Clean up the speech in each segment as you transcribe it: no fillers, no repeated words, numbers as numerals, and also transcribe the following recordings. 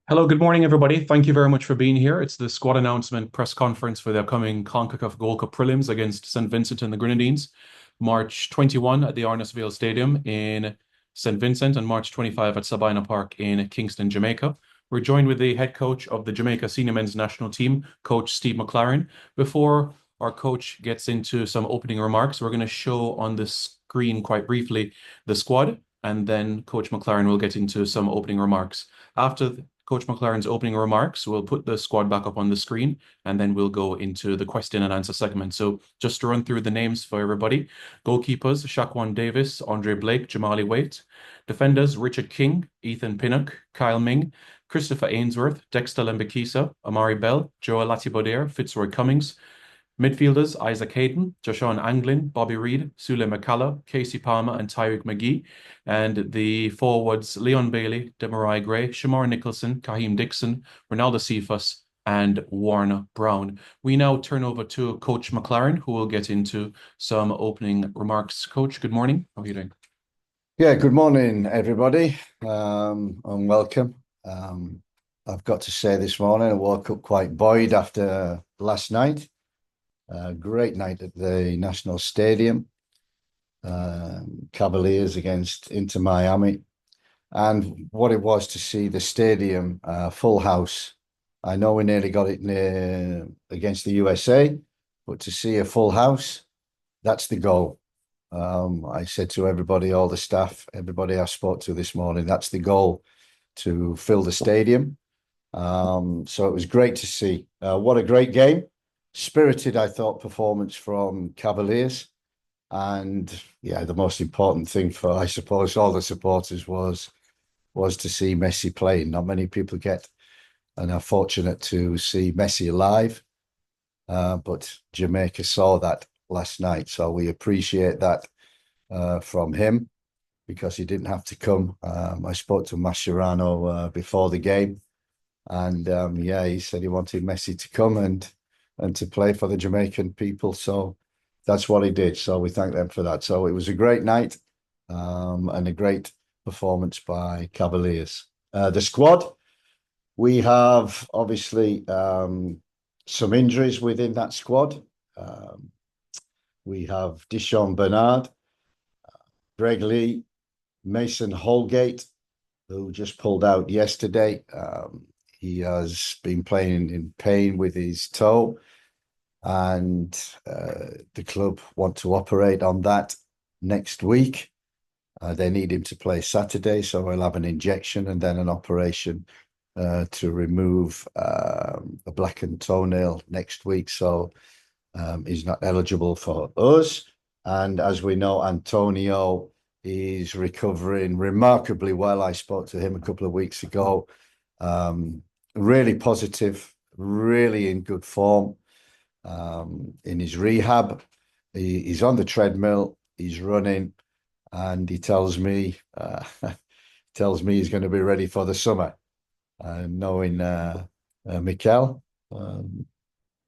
Hello, good morning, everybody. Thank you very much for being here. It's the squad announcement press conference for the upcoming CONCACAF Gold Cup prelims against St. Vincent and the Grenadines, March 21 at the Arnasville Stadium in St. Vincent and March 25 at Sabina Park in Kingston, Jamaica. We're joined with the head coach of the Jamaica senior men's national team, Coach Steve McLaren. Before our coach gets into some opening remarks, we're going to show on the screen quite briefly the squad, and then Coach McLaren will get into some opening remarks. After Coach McLaren's opening remarks, we'll put the squad back up on the screen, and then we'll go into the question and answer segment. So just to run through the names for everybody. Goalkeepers, Shaquan Davis, Andre Blake, Jamali Waite. Defenders, Richard King, Ethan Pinnock, Kyle Ming, Christopher Ainsworth, Dexter Lembikisa, Amari Bell, Joel Latibaudiere, Fitzroy Cummings. Midfielders, Isaac Hayden, Joshawn Anglin, Bobby Reid, Sule McCullough, Casey Palmer, and Tyreek Magee. And the forwards, Leon Bailey, Demarai Gray, Shamar Nicholson, Kaheem Dixon, Ronaldo Cephas, and Warner Brown. We now turn over to Coach McLaren, who will get into some opening remarks. Coach, good morning. How are you doing? Yeah, good morning, everybody, and welcome. I've got to say this morning, I woke up quite buoyed after last night. Great night at the National Stadium. Cavaliers against Inter Miami. And what it was to see the stadium full house. I know we nearly got it against the USA, but to see a full house, that's the goal. I said to everybody, all the staff, everybody I spoke to this morning, that's the goal, to fill the stadium. So it was great to see. What a great game. Spirited, I thought, performance from Cavaliers. And yeah, the most important thing for, I suppose, all the supporters was to see Messi playing. Not many people get and are fortunate to see Messi live. But Jamaica saw that last night. So we appreciate that from him, because he didn't have to come. I spoke to Mascherano before the game. And yeah, he said he wanted Messi to come and to play for the Jamaican people. So that's what he did. So we thank them for that. So it was a great night and a great performance by Cavaliers. The squad, we have obviously some injuries within that squad. We have Dishon Bernard, Greg Lee, Mason Holgate, who just pulled out yesterday. He has been playing in pain with his toe, and the club want to operate on that next week. They need him to play Saturday, so he'll have an injection and then an operation to remove a blackened toenail next week. So he's not eligible for us. And as we know, Antonio is recovering remarkably well. I spoke to him a couple of weeks ago. Really positive, really in good form in his rehab. He's on the treadmill, he's running, and he tells me he's going to be ready for the summer. Knowing Mikel,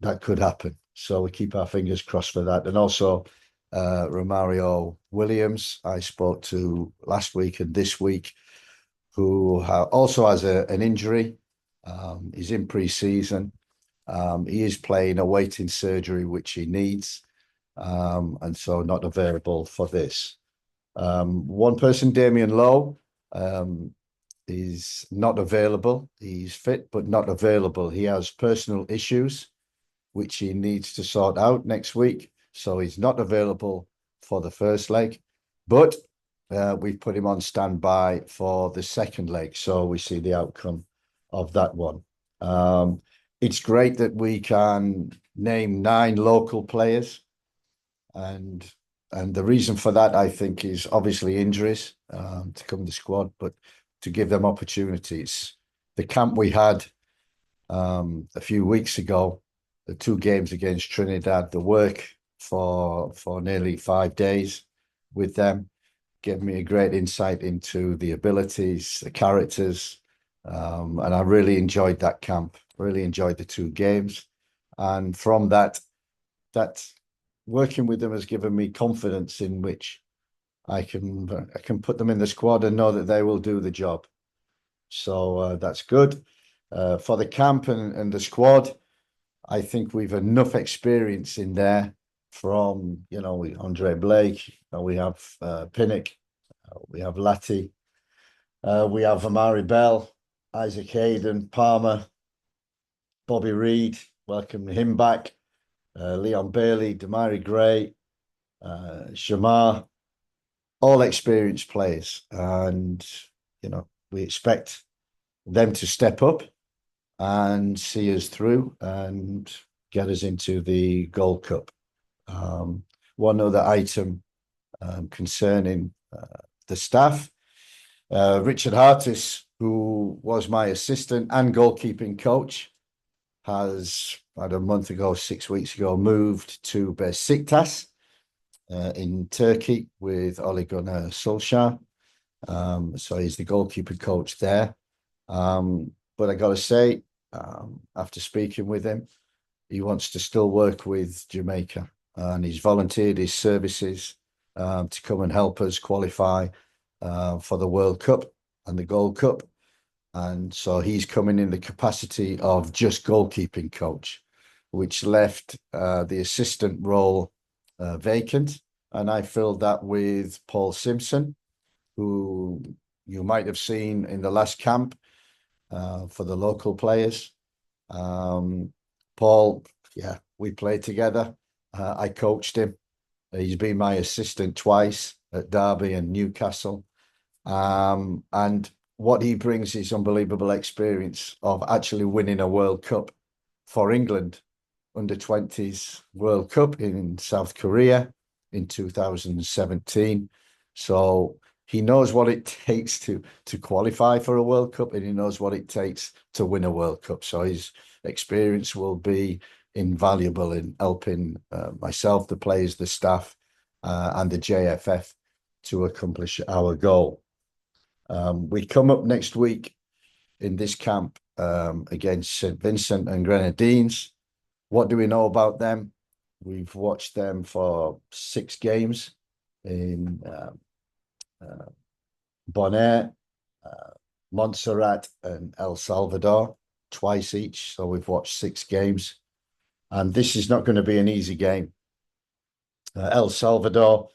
that could happen. So we keep our fingers crossed for that. And also Romario Williams, I spoke to last week and this week, who also has an injury. He's in pre-season. He is playing, awaiting surgery, which he needs, and so not available for this. One person, Damien Lowe, is not available. He's fit, but not available. He has personal issues, which he needs to sort out next week. So he's not available for the first leg, but we've put him on standby for the second leg. So we see the outcome of that one. It's great that we can name 9 local players. And the reason for that, I think, is obviously injuries to come to the squad, but to give them opportunities. The camp we had a few weeks ago, the 2 games against Trinidad, the work for nearly 5 days with them gave me a great insight into the abilities, the characters, and I really enjoyed that camp. Really enjoyed the 2 games, and from that working with them has given me confidence in which I can put them in the squad and know that they will do the job. So that's good. For the camp and the squad, I think we've enough experience in there from, Andre Blake, we have Pinnock, we have Latty, we have Amari Bell, Isaac Hayden, Palmer, Bobby Reed, welcome him back, Leon Bailey, Damari Gray, Shamar, all experienced players. And, we expect them to step up and see us through and get us into the Gold Cup. One other item concerning the staff, Richard Hartis, who was my assistant and goalkeeping coach, has about a month ago, 6 weeks ago, moved to Besiktas in Turkey with Ole Gunnar Solskjaer. So he's the goalkeeping coach there. But I got to say, after speaking with him, he wants to still work with Jamaica, and he's volunteered his services to come and help us qualify for the World Cup and the Gold Cup. And so he's coming in the capacity of just goalkeeping coach, which left the assistant role vacant. And I filled that with Paul Simpson, who you might have seen in the last camp for the local players. Paul, yeah, we played together. I coached him. He's been my assistant twice at Derby and Newcastle. And what he brings is unbelievable experience of actually winning a World Cup for England, under 20s World Cup in South Korea in 2017. So he knows what it takes to qualify for a World Cup, and he knows what it takes to win a World Cup. So his experience will be invaluable in helping myself, the players, the staff, and the JFF to accomplish our goal. We come up next week in this camp against St. Vincent and Grenadines. What do we know about them? We've watched them for 6 games in Bonaire, Montserrat, and El Salvador, twice each. So we've watched 6 games. And this is not going to be an easy game. El Salvador,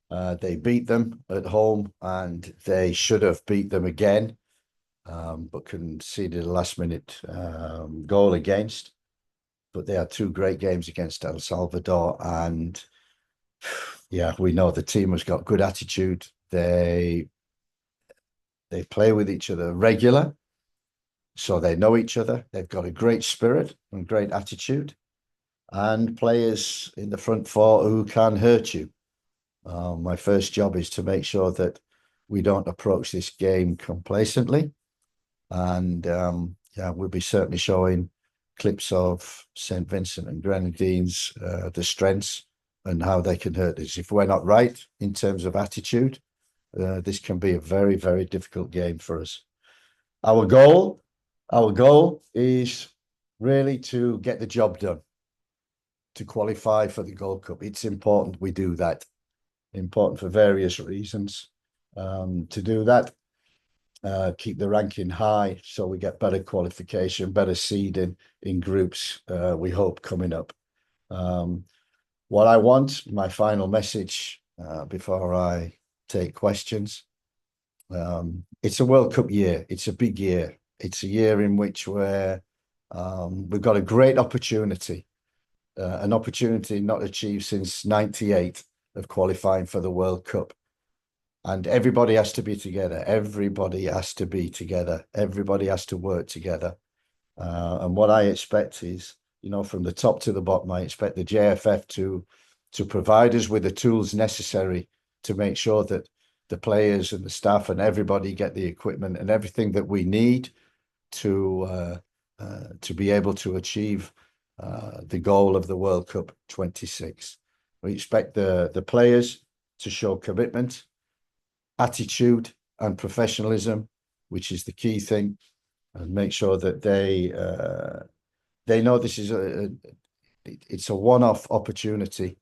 they beat them at home, and they should have beat them again, but conceded a last-minute goal against. But they had 2 great games against El Salvador, and yeah, we know the team has got good attitude. They play with each other regular, so they know each other. They've got a great spirit and great attitude, and players in the front 4 who can hurt you. My first job is to make sure that we don't approach this game complacently. And yeah, we'll be certainly showing clips of St. Vincent and Grenadines, the strengths and how they can hurt us. If we're not right in terms of attitude, this can be a very, very difficult game for us. Our goal is really to get the job done, to qualify for the Gold Cup. It's important we do that. Important for various reasons. To do that, keep the ranking high so we get better qualification, better seeding in groups, we hope, coming up. What I want, my final message before I take questions, it's a World Cup year. It's a big year. It's a year in which we've got a great opportunity, an opportunity not achieved since '98 of qualifying for the World Cup. And everybody has to be together. Everybody has to be together. Everybody has to work together. And what I expect is, from the top to the bottom, I expect the JFF to provide us with the tools necessary to make sure that the players and the staff and everybody get the equipment and everything that we need to be able to achieve the goal of the World Cup 26. We expect the players to show commitment, attitude, and professionalism, which is the key thing, and make sure that they know this is it's a one-off opportunity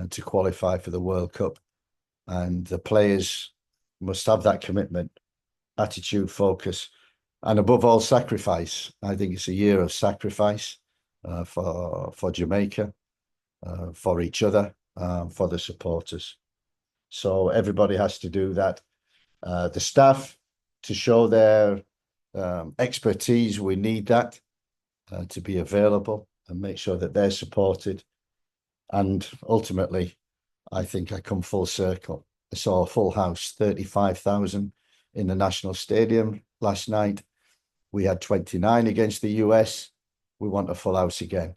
to qualify for the World Cup, and the players must have that commitment, attitude, focus, and above all, sacrifice. I think it's a year of sacrifice for Jamaica, for each other, for the supporters. So everybody has to do that. The staff to show their expertise, we need that to be available and make sure that they're supported. And ultimately, I think I come full circle. I saw a full house, 35,000 in the National Stadium last night. We had 29 against the US. We want a full house again.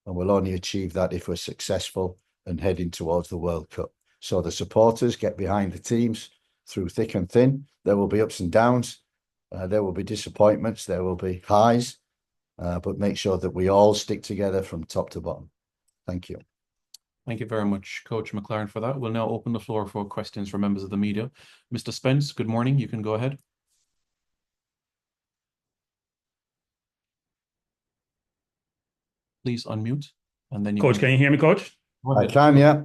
And we'll only achieve that if we're successful and heading towards the World Cup. So the supporters get behind the teams through thick and thin. There will be ups and downs. There will be disappointments. There will be highs. But make sure that we all stick together from top to bottom. Thank you. Thank you very much, Coach McLaren, for that. We'll now open the floor for questions from members of the media. Mr. Spence, good morning. You can go ahead. Please unmute, and then you Coach, can you hear me, Coach? Go I ahead. can, yeah.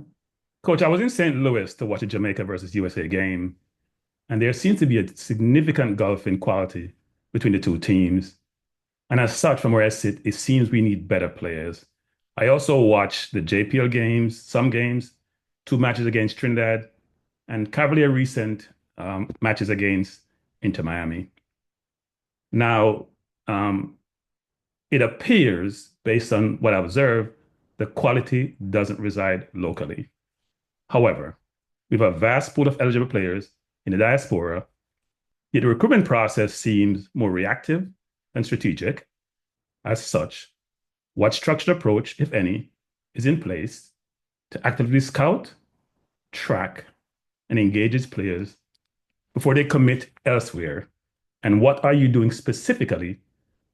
Coach, I was in St. Louis to watch a Jamaica versus USA game, and there seems to be a significant gulf in quality between the two teams. And as such, from where I sit, it seems we need better players. I also watched the JPL games, some games, two matches against Trinidad, and Cavalier recent matches against Inter Miami. Now, it appears, based on what I observed, the quality doesn't reside locally. However, we have a vast pool of eligible players in the diaspora, yet the recruitment process seems more reactive than strategic. As such, what structured approach, if any, is in place to actively scout, track, and engage its players before they commit elsewhere? And what are you doing specifically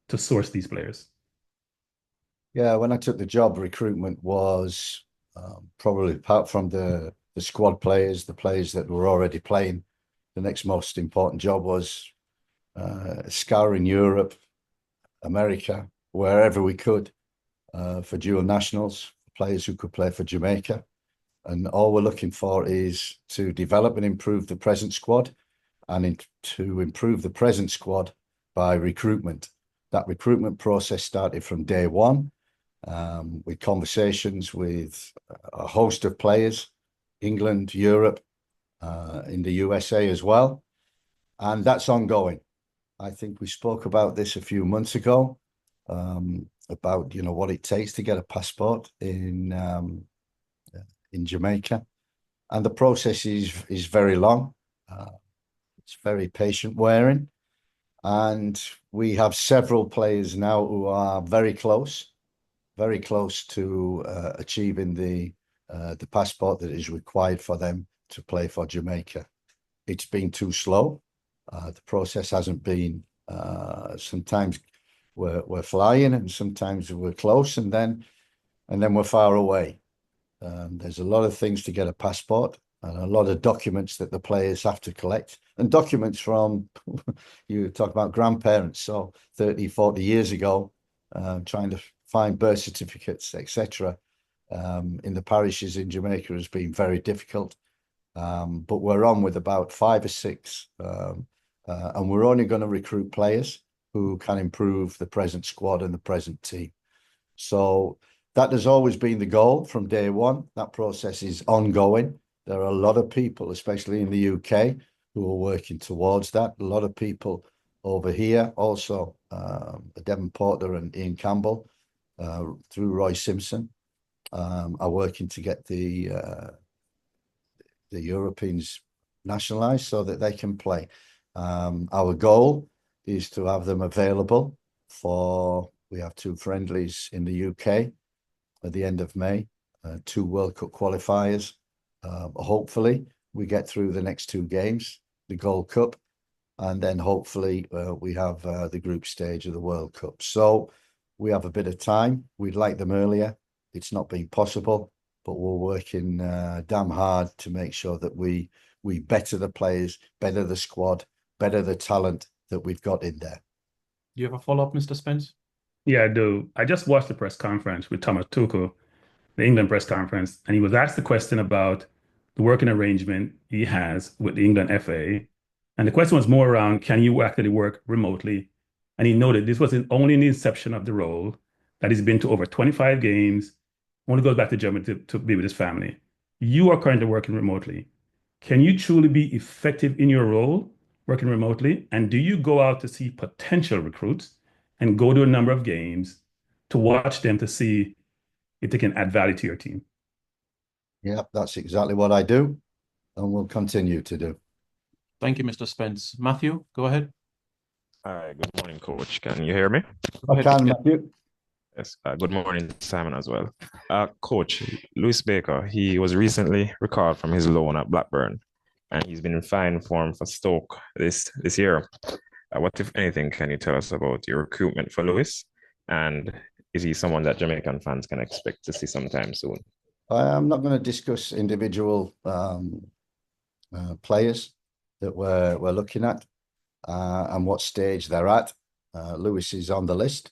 to source these players? Yeah, when I took the job, recruitment was probably, apart from the squad players, the players that were already playing, the next most important job was scouring Europe, America, wherever we could for dual nationals, players who could play for Jamaica. And all we're looking for is to develop and improve the present squad and to improve the present squad by recruitment. That recruitment process started from day one with conversations with a host of players, England, Europe, in the USA as well. And that's ongoing. I think we spoke about this a few months ago, about, you know, what it takes to get a passport in Jamaica. And the process is very long. It's very patient wearing. And we have several players now who are very close to achieving the passport that is required for them to play for Jamaica. It's been too slow. The process hasn't been. Sometimes we're flying, and sometimes we're close, and then we're far away. There's a lot of things to get a passport, and a lot of documents that the players have to collect, and documents from you talk about grandparents, so 30, 40 years ago, trying to find birth certificates, etc. In the parishes in Jamaica has been very difficult. But we're on with about 5 or 6, and we're only going to recruit players who can improve the present squad and the present team. So that has always been the goal from day one. That process is ongoing. There are a lot of people, especially in the UK, who are working towards that. A lot of people over here also, Devon Porter and Ian Campbell, through Roy Simpson, are working to get the Europeans nationalised so that they can play. Our goal is to have them available we have 2 friendlies in the UK at the end of May, 2 World Cup qualifiers. Hopefully we get through the next 2 games, the Gold Cup, and then hopefully we have the group stage of the World Cup. So we have a bit of time. We'd like them earlier. It's not been possible, but we're working damn hard to make sure that we better the players, better the squad, better the talent that we've got in there. Do you have a follow-up, Mr. Spence? Yeah, I do. I just watched the press conference with Thomas Tuchel, the England press conference, and he was asked the question about the working arrangement he has with the England FA. And the question was more around, can you actually work remotely And he noted this was only in the inception of the role, that he's been to over 25 games, only goes back to Germany to be with his family. You are currently working remotely. Can you truly be effective in your role working remotely? And do you go out to see potential recruits and go to a number of games to watch them to see if they can add value to your team? Yeah, that's exactly what I do and will continue to do. Thank you, Mr. Spence. Matthew, go ahead. Hi, good morning, Coach. Can you hear me? Go I ahead. can, Matthew. Yes. Good morning, Simon, as well. Coach, Lewis Baker, he was recently recalled from his loan at Blackburn, and he's been in fine form for Stoke this year. What, if anything, can you tell us about your recruitment for Lewis? And is he someone that Jamaican fans can expect to see sometime soon? I'm not going to discuss individual players that we're looking at and what stage they're at. Lewis is on the list.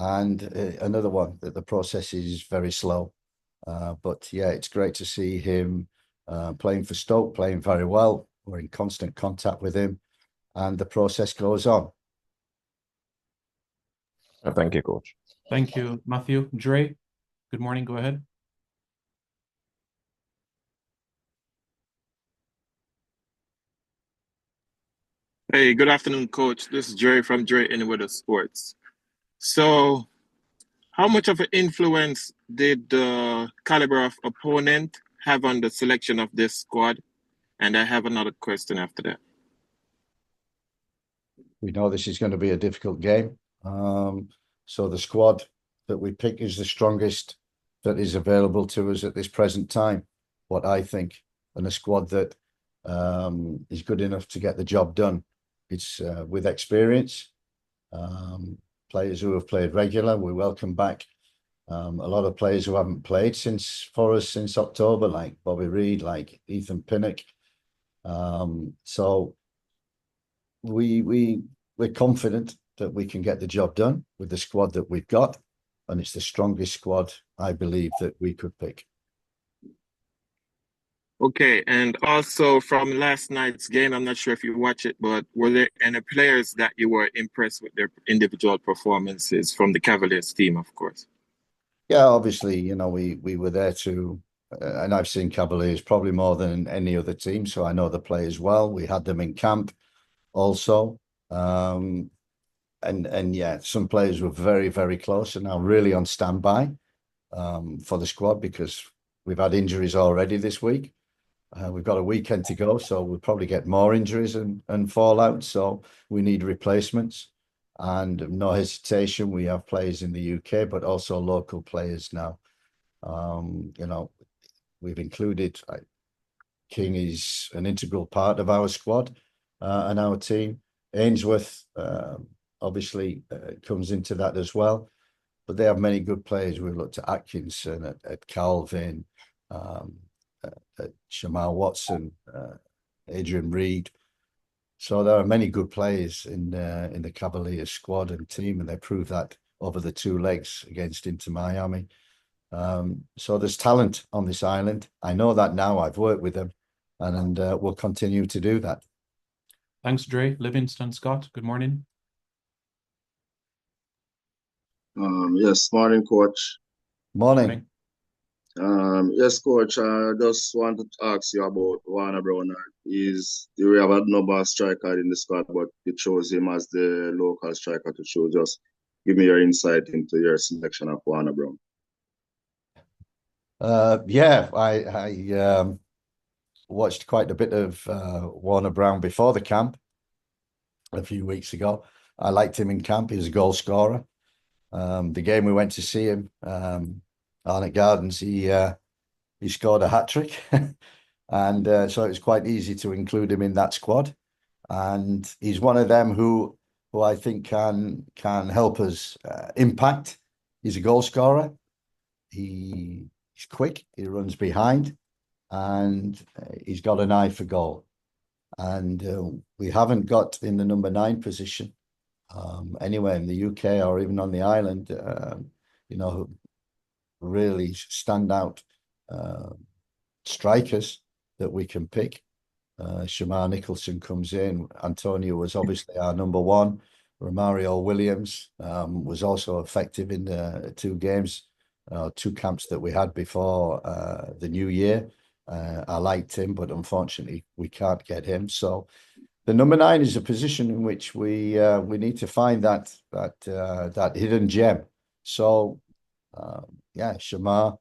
And another one that the process is very slow. But yeah, it's great to see him playing for Stoke, playing very well. We're in constant contact with him, and the process goes on. Thank you, Coach. Thank you, Matthew. Dre, good morning. Go ahead. Hey, good afternoon, Coach. This is Dre from Dre Anyweather Sports. So, how much of an influence did the caliber of opponent have on the selection of this squad? And I have another question after that. We know this is going to be a difficult game. So the squad that we pick is the strongest that is available to us at this present time, what I think, and a squad that is good enough to get the job done. It's with experience, players who have played regular. We welcome back a lot of players who haven't played for us since October, like Bobby Reid, like Ethan Pinnock. So we're confident that we can get the job done with the squad that we've got, and it's the strongest squad I believe that we could pick. Okay, and also from last night's game, I'm not sure if you watch it, but were there any players that you were impressed with their individual performances from the Cavaliers team, of course? Yeah, obviously, we were there to, and I've seen Cavaliers probably more than any other team, so I know the players well. We had them in camp also. And yeah, some players were very, very close and now really on standby for the squad because we've had injuries already this week. We've got a weekend to go, so we'll probably get more injuries and fallout. So we need replacements. And no hesitation, we have players in the UK, but also local players now. We've included King is an integral part of our squad and our team. Ainsworth obviously comes into that as well. But they have many good players. We've looked at Atkinson, at Calvin, at Shamal Watson, Adrian Reed. So there are many good players in the Cavaliers squad and team, and they proved that over the 2 legs against Inter Miami. So there's talent on this island. I know that now. I've worked with them, and we'll continue to do that. Thanks, Dre. Livingston Scott, good morning. Yes, morning, Coach. Morning. Yes, Coach. I just wanted to ask you about Warner Brown. Do we have a number striker in the squad, but you chose him as the local striker to choose? Just give me your insight into your selection of Warner Brown. Yeah, I watched quite a bit of Warner Brown before the camp a few weeks ago. I liked him in camp. He was a goal scorer. The game we went to see him, Arnott Gardens, he scored a hat-trick. And so it was quite easy to include him in that squad. And he's one of them who I think can help us impact. He's a goal scorer. He's quick. He runs behind. And he's got an eye for goal. And we haven't got in the number 9 position anywhere in the UK or even on the island, really stand out strikers that we can pick. Shamar Nicholson comes in. Antonio was obviously our number 1. Romario Williams was also effective in the 2 games, 2 camps that we had before the new year. I liked him, but unfortunately we can't get him. So the number 9 is a position in which we need to find that hidden gem. So yeah, Shamar,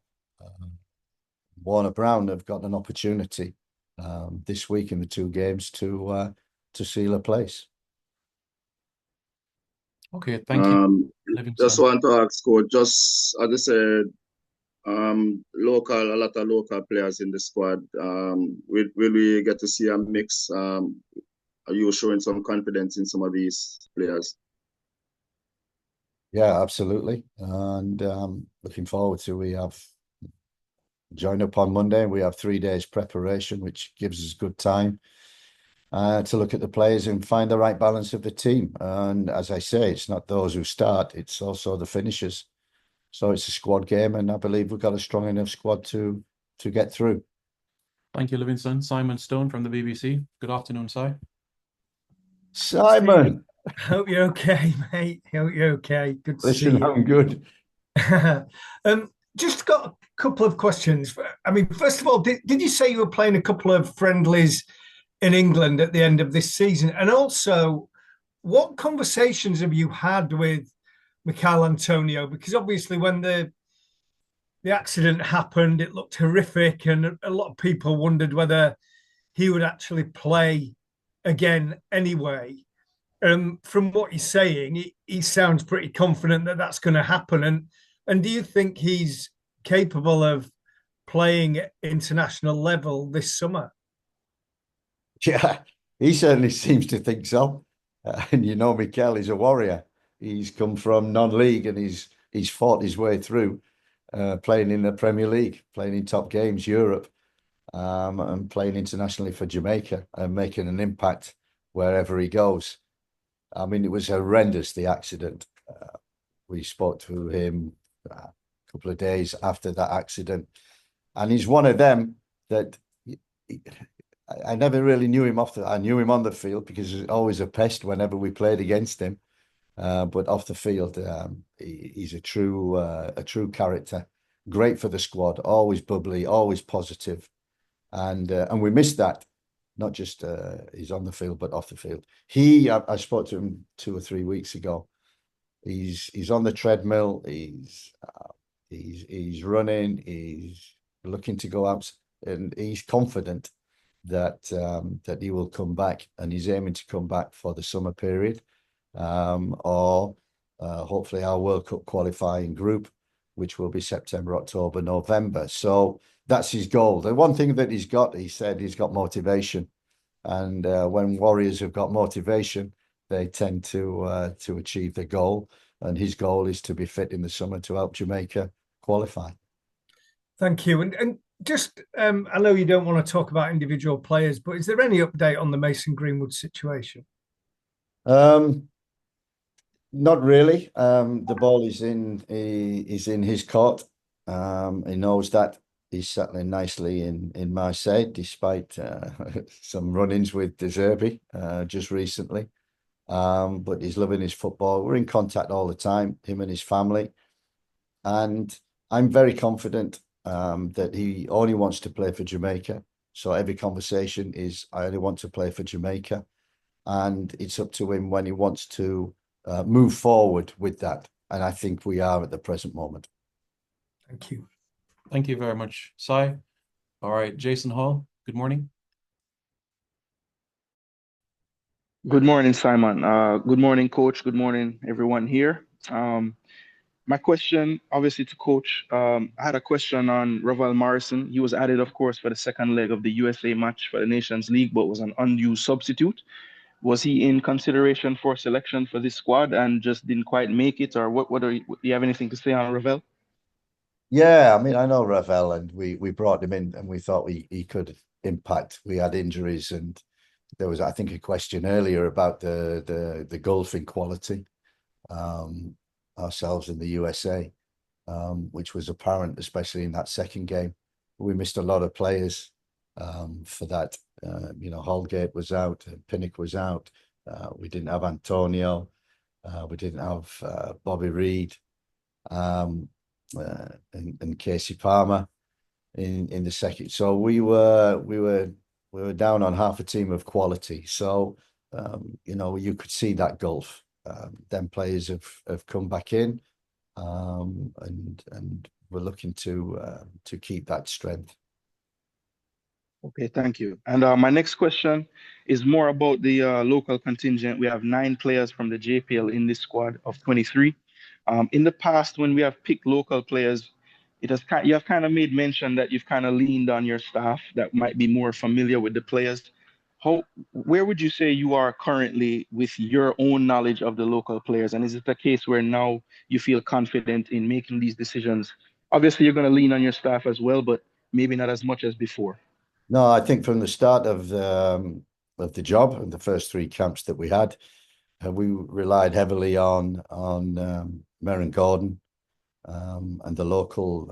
Warner Brown have got an opportunity this week in the 2 games to seal a place. Okay, thank you, Just Livingston. want to ask, coach, just as I said, a lot of local players in the squad. Will we get to see a mix? Are you showing some confidence in some of these players? Yeah, absolutely. And looking forward to we have join up on Monday. We have 3 days preparation, which gives us good time to look at the players and find the right balance of the team. And as I say, it's not those who start, it's also the finishers. So it's a squad game, and I believe we've got a strong enough squad to get through. Thank you, Livingston. Simon Stone from the BBC. Good afternoon, Si. Simon, Hope you're okay, mate. Hope you're okay. Good to see listen, you. I'm good. Just got a couple of questions. I mean, first of all, did you say you were playing a couple of friendlies in England at the end of this season? And also, what conversations have you had with Michail Antonio? Because obviously when the accident happened, it looked horrific, and a lot of people wondered whether he would actually play again anyway. From what he's saying, he sounds pretty confident that that's going to happen. And do you think he's capable of playing at international level this summer? Yeah, he certainly seems to think so. And you know, Mikel is a warrior. He's come from non-league and he's fought his way through, playing in the Premier League, playing in top games, Europe, and playing internationally for Jamaica and making an impact wherever he goes. I mean, it was horrendous, the accident. We spoke to him a couple of days after that accident, and he's one of them that I never really knew him I knew him on the field because he was always a pest whenever we played against him. But off the field, he's a true character. Great for the squad, always bubbly, always positive, and we missed that. Not just he's on the field, but off the field. I spoke to him 2 or 3 weeks ago. He's on the treadmill. He's running. He's looking to go out, and he's confident that he will come back, and he's aiming to come back for the summer period, or hopefully our World Cup qualifying group, which will be September, October, November. So that's his goal. The one thing that he said he's got motivation, and when warriors have got motivation, they tend to achieve the goal. And his goal is to be fit in the summer to help Jamaica qualify. Thank you. And just, I know you don't want to talk about individual players, but is there any update on the Mason Greenwood situation? Not really. The ball is in his court. He knows that. He's settling nicely in Marseille, despite some run-ins with De Zerbi just recently. But he's loving his football. We're in contact all the time, him and his family. And I'm very confident that he only wants to play for Jamaica. So every conversation is, I only want to play for Jamaica. And it's up to him when he wants to move forward with that. And I think we are at the present moment. Thank you. Thank you very much, Si. All right, Jason Hall, good morning. Good morning, Simon. Good morning, Coach. Good morning, everyone here. My question, obviously, to Coach, I had a question on Ravel Morrison. He was added, of course, for the second leg of the USA match for the Nations League, but was an unused substitute. Was he in consideration for selection for this squad and just didn't quite make it? Or do you have anything to say on Ravel? Yeah, I mean, I know Ravel, and we brought him in and we thought he could impact. We had injuries, and there was, I think, a question earlier about the golfing quality ourselves in the USA, which was apparent, especially in that second game. We missed a lot of players for that. Holgate was out, Pinnock was out. We didn't have Antonio. We didn't have Bobby Reid and Casey Palmer in the second. So we were down on half a team of quality. So you could see that gulf. Them players have come back in, and we're looking to keep that strength. Okay, thank you. And my next question is more about the local contingent. We have 9 players from the JPL in this squad of 23. In the past, when we have picked local players, you have kind of made mention that you've kind of leaned on your staff that might be more familiar with the players. Where would you say you are currently with your own knowledge of the local players? And is it a case where now you feel confident in making these decisions? Obviously, you're going to lean on your staff as well, but maybe not as much as before. No, I think from the start of the job and the first 3 camps that we had, we relied heavily on Merrin Gordon and the local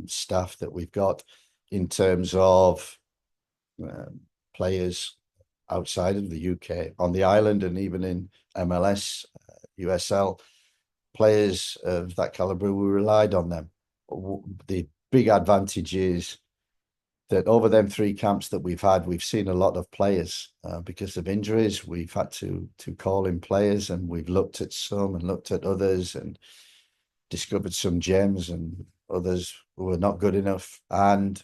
staff that we've got in terms of players outside of the UK, on the island, and even in MLS, USL, players of that caliber, we relied on them. The big advantage is that over them 3 camps that we've had, we've seen a lot of players because of injuries. We've had to call in players, and we've looked at some and looked at others and discovered some gems and others who were not good enough. And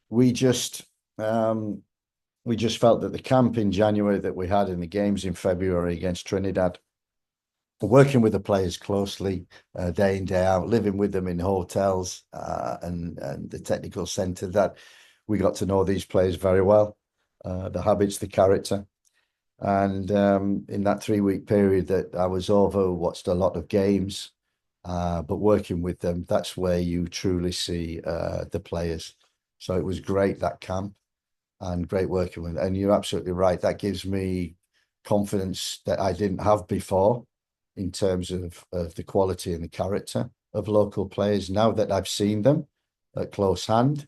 we just felt that the camp in January that we had in the games in February against Trinidad, working with the players closely, day in, day out, living with them in hotels and the technical centre, that we got to know these players very well, the habits, the character. And in that 3-week period that I was over, watched a lot of games, but working with them, that's where you truly see the players. So it was great, that camp, and great working with them. And you're absolutely right. That gives me confidence that I didn't have before in terms of the quality and the character of local players. Now that I've seen them at close hand,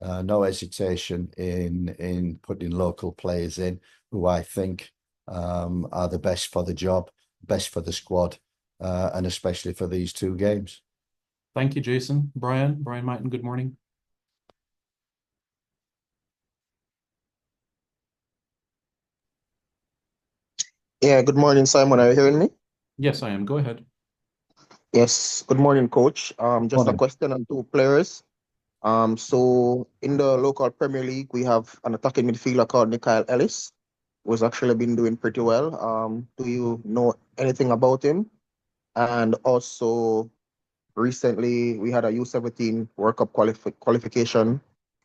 no hesitation in putting local players in who I think are the best for the job, best for the squad, and especially for these 2 games. Thank you, Jason. Brian Martin, good morning. Yeah, good morning, Simon. Are you hearing me? Yes, I am. Go ahead. Yes, good morning, coach. Just a Morning. question on 2 players. So in the local Premier League, we have an attacking midfielder called Nikhil Ellis, who's actually been doing pretty well. Do you know anything about him? And also, recently we had a U17 World Cup qualification,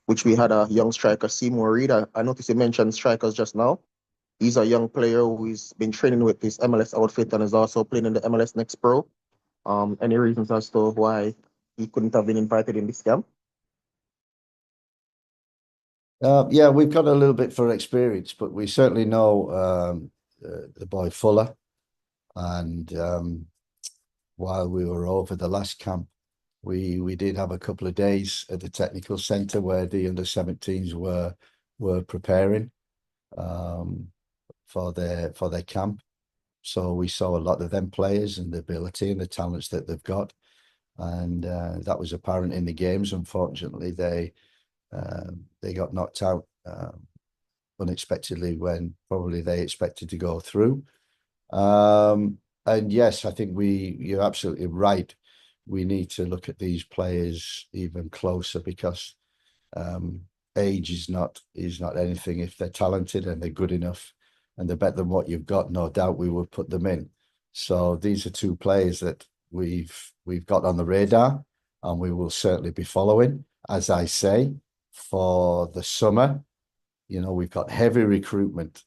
which we had a young striker, Seymour Reid. I noticed you mentioned strikers just now. He's a young player who's been training with his MLS outfit and is also playing in the MLS Next Pro. Any reasons as to why he couldn't have been invited in this camp? Yeah, we've got a little bit for experience, but we certainly know the boy Fuller. And while we were over the last camp, we did have a couple of days at the technical centre where the under-17s were preparing for their camp. So we saw a lot of them players and the ability and the talents that they've got, and that was apparent in the games. Unfortunately, they got knocked out unexpectedly when probably they expected to go through. And yes, I think you're absolutely right. We need to look at these players even closer because age is not anything. If they're talented and they're good enough and they're better than what you've got, no doubt we will put them in. So these are 2 players that we've got on the radar, and we will certainly be following. As I say, for the summer, we've got heavy recruitment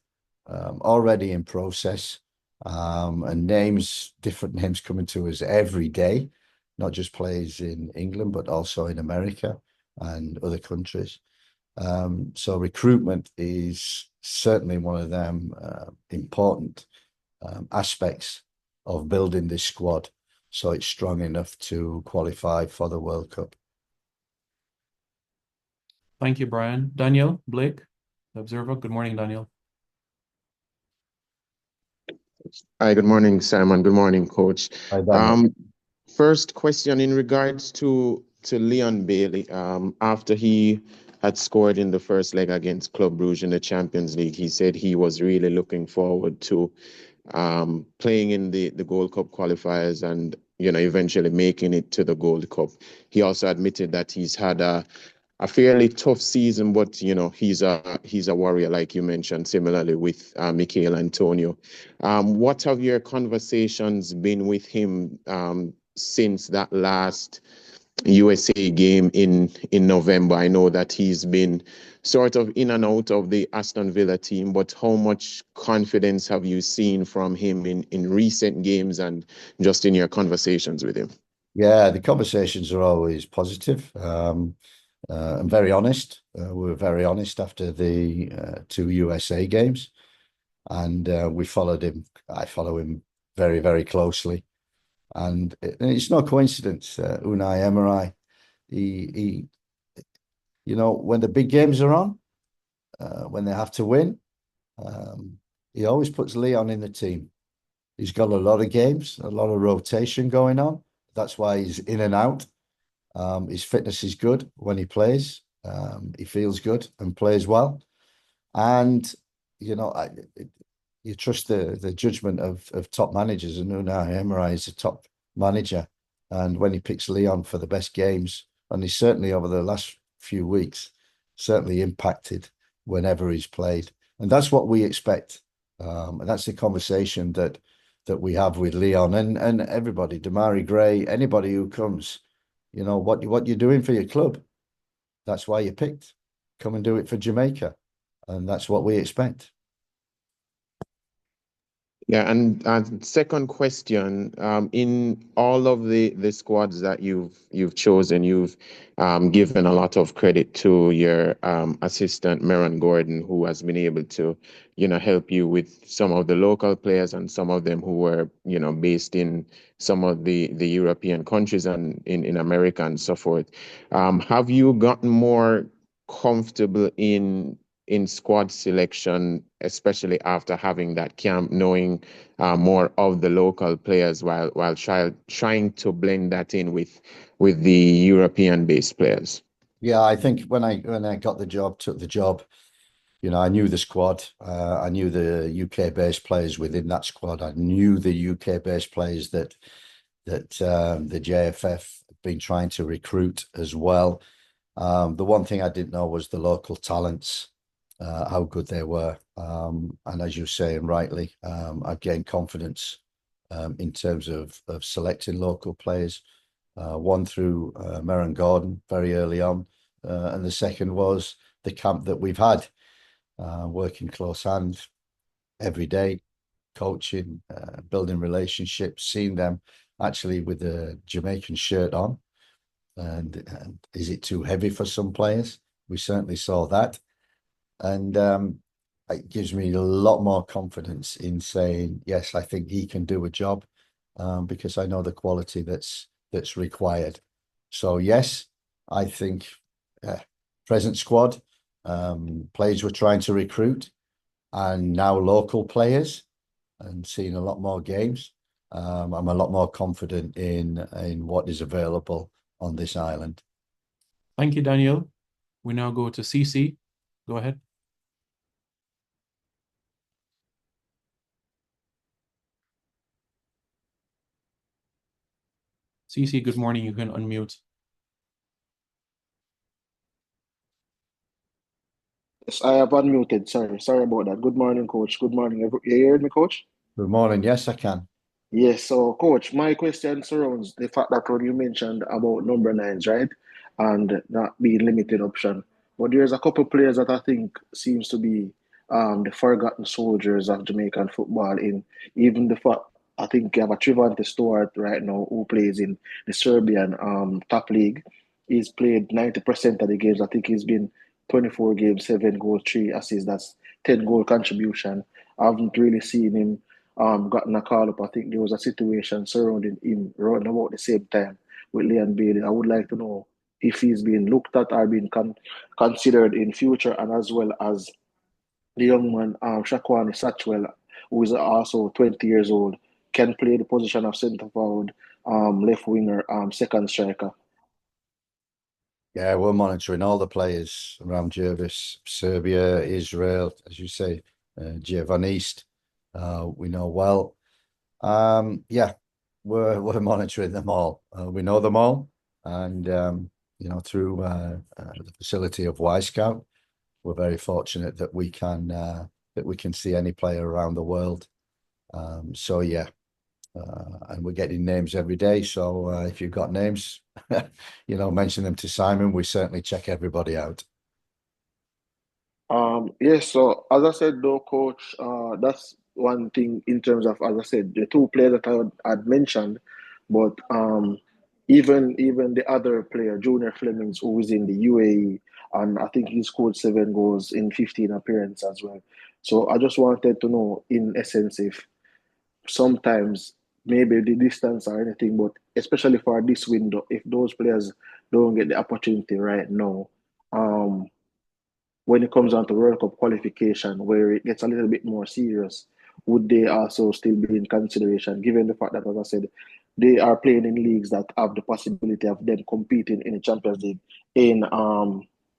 already in process, and different names coming to us every day, not just players in England, but also in America and other countries. So recruitment is certainly one of them important aspects of building this squad, so it's strong enough to qualify for the World Cup. Thank you, Brian. Daniel, Blake, the Observer. Good morning, Daniel. Hi, good morning, Simon. Good morning, Coach. Hi, Daniel. First question in regards to Leon Bailey. After he had scored in the first leg against Club Brugge in the Champions League, he said he was really looking forward to playing in the Gold Cup qualifiers and eventually making it to the Gold Cup. He also admitted that he's had a fairly tough season, but he's a warrior, like you mentioned, similarly with Michail Antonio. What have your conversations been with him since that last USA game in November? I know that he's been sort of in and out of the Aston Villa team, but how much confidence have you seen from him in recent games and just in your conversations with him? Yeah, the conversations are always positive. And very honest. We were very honest after the 2 USA games, and we followed him. I follow him very, very closely, and it's no coincidence. Unai Emery, he, when the big games are on, when they have to win, he always puts Leon in the team. He's got a lot of games, a lot of rotation going on. That's why he's in and out. His fitness is good when he plays. He feels good and plays well. And, you trust the judgment of top managers, and Unai Emery is a top manager. And when he picks Leon for the best games, and he's certainly over the last few weeks, certainly impacted whenever he's played. And that's what we expect. And that's the conversation that we have with Leon and everybody, Damari Gray, anybody who comes. What you're doing for your club. That's why you picked. Come and do it for Jamaica. And that's what we expect. Yeah, and second question, in all of the squads that you've chosen, you've given a lot of credit to your assistant Meron Gordon, who has been able to, help you with some of the local players and some of them who were, based in some of the European countries and in America and so forth. Have you gotten more comfortable in squad selection, especially after having that camp, knowing more of the local players while trying to blend that in with the European-based players? Yeah, I think when I got the job, took the job, I knew the squad. I knew the UK-based players within that squad. I knew the UK-based players that the JFF have been trying to recruit as well. The one thing I didn't know was the local talents, how good they were. And as you say, and rightly, I've gained confidence in terms of selecting local players. One through Meron Gordon very early on. And the second was the camp that we've had, working close hand every day, coaching, building relationships, seeing them actually with the Jamaican shirt on. And is it too heavy for some players? We certainly saw that. And it gives me a lot more confidence in saying, yes, I think he can do a job, because I know the quality that's required. So yes, I think present squad, players we're trying to recruit, and now local players, and seeing a lot more games. I'm a lot more confident in what is available on this island. Thank you, Daniel. We now go to CC. Go ahead. CC, good morning. You can unmute. Yes, I have unmuted. Sorry about that. Good morning, coach. Good morning. You heard me, coach? Good morning. Yes, I can. Yes, so coach, my question surrounds the fact that when you mentioned about number nines, right? And not being limited option. But there's a couple players that I think seems to be the forgotten soldiers of Jamaican football in even the fact I think you have a Trivante Stewart right now who plays in the Serbian top league. He's played 90% of the games. I think he's been 24 games, 7 goals, 3 assists. That's 10 goal contribution. I haven't really seen him gotten a call up. I think there was a situation surrounding him around about the same time with Leon Bailey. I would like to know if he's being looked at or being considered in future, and as well as the young man Shakwani Satchwell, who is also 20 years old, can play the position of centre forward, left winger, second striker. Yeah, we're monitoring all the players around Jervis, Serbia, Israel, as you say, Van East. We know well. Yeah, we're monitoring them all. We know them all, and through the facility of Y Scout, we're very fortunate that we can see any player around the world. So yeah, and we're getting names every day. So if you've got names, mention them to Simon. We certainly check everybody out. Yes, so as I said though, coach, that's one thing in terms of, as I said, the two players that I had mentioned, but even the other player, Junior Flemings, who is in the UAE, and I think he scored 7 goals in 15 appearances as well. So I just wanted to know, in essence, if sometimes maybe the distance or anything, but especially for this window, if those players don't get the opportunity right now, when it comes down to World Cup qualification, where it gets a little bit more serious, would they also still be in consideration, given the fact that, as I said, they are playing in leagues that have the possibility of them competing in the Champions League, in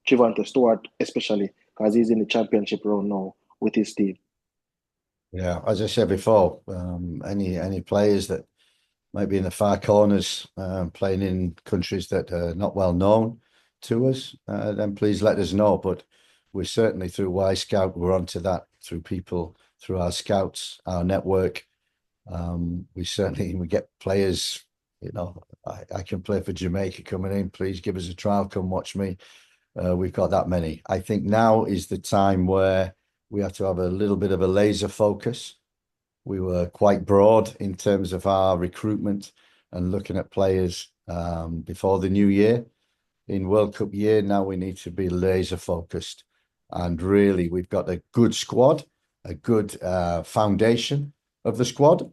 Trevante Stewart especially, because he's in the championship round now with his team. Yeah, as I said before, any players that might be in the far corners, playing in countries that are not well known to us, then please let us know. But we're certainly, through Y Scout, we're onto that through people, through our scouts, our network. We get players, I can play for Jamaica coming in. Please give us a trial. Come watch me. We've got that many. I think now is the time where we have to have a little bit of a laser focus. We were quite broad in terms of our recruitment and looking at players before the new year. In World Cup year, now we need to be laser focused. And really, we've got a good squad, a good foundation of the squad.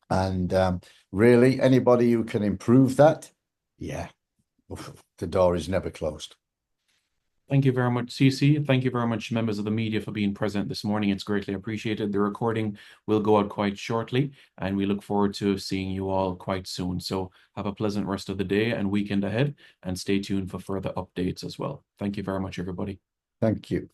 And really, anybody who can improve that, yeah, the door is never closed. Thank you very much, CC. Thank you very much, members of the media, for being present this morning. It's greatly appreciated. The recording will go out quite shortly, and we look forward to seeing you all quite soon. So have a pleasant rest of the day and weekend ahead, and stay tuned for further updates as well. Thank you very much, everybody. Thank you.